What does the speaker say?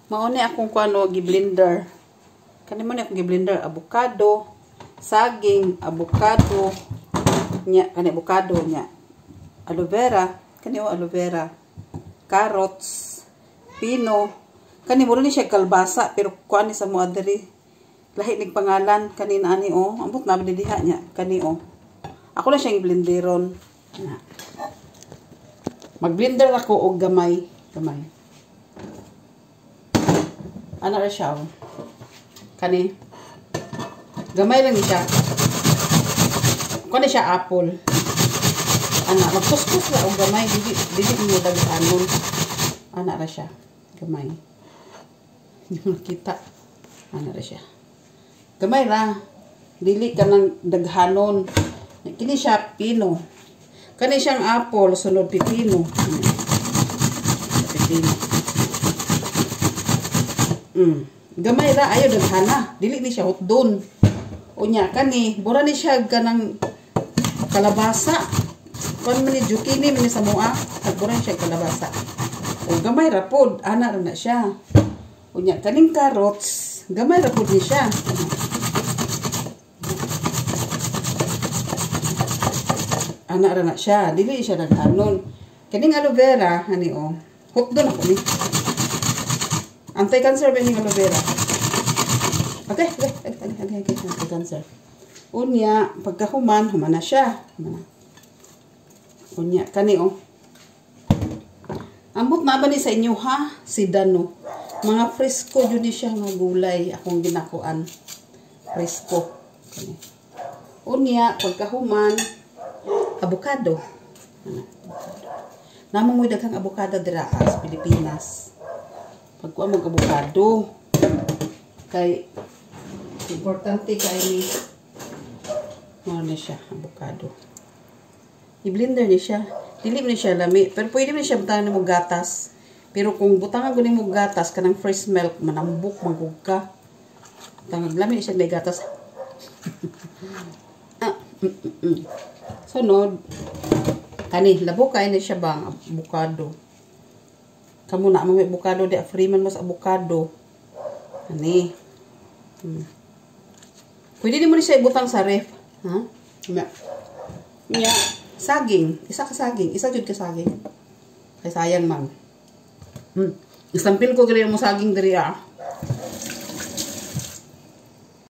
Mauni akong kuano gi-blender. Kani mo ni akong gi-blender avocado, saging, avocado, nya kani avocado nya. Aloe vera, kani o aloe vera, carrots, pino. Kani mo ni siya kalbasa pero kuan ni sa mo adiri. Lahi ning pangalan kani na ani o. Ambot na diha nya kani o. Ako na siyang blenderon. Mag-blender ako og gamay. Ano ra siya? Kani. Gamay lang ni siya. Kani siya apple. Ana, magkuskus la og gamay, dili mo daghanon. Ana ra siya. Gamay. Hindi mo nakita. Ana ra siya. Gamay ra. Dili ka nang daghanon. Kini siya pino. Kani siyang apple, sunod pipino. Pipino. Gamay ra ayo daghana, dili ni siya hotdon. Unya kani, bura ni siya ganang kalabasa. Kon man ni zucchini man ni sa moa, bura ni siya kalabasa. O gamay ra pod, ana ra na siya. Unya kaning carrots, gamay ra pod ni siya. Ana ra na siya, dili siya daghanon. Kaning aloe vera ani o, hotdon ako ni. Anti-cancer ba yung aloe vera? Okay. Anti-cancer. Unya, pagkahuman, human na siya. Unya, kani o. Ambot na ba ni sa inyo ha? Si Dano. Mga fresco yun siya nga gulay. Akong ginakuan. Fresco. Kani. Unya, pagkahuman, avocado. Namang mo daghang avocado dira sa Pilipinas. Pagkuha mo avocado kay importante kay ni ano na siya avocado. I-blender ni siya. Dili ni siya lami, pero pwede ni siya butangan mo gatas. Pero kung butangan guni mo gatas kanang fresh milk manambok magugka. Tangag lami ni siya may gatas. Sunod kani labo kay ni siya bang avocado. Kamu na may avocado di free man mo sa avocado. Ani. Pwede din mo ni siya ibutang sa ref, ha? Nya, saging, isa ka saging, isa jud ka saging. Kay sayang man. Isampil ko gali mo saging diri ah.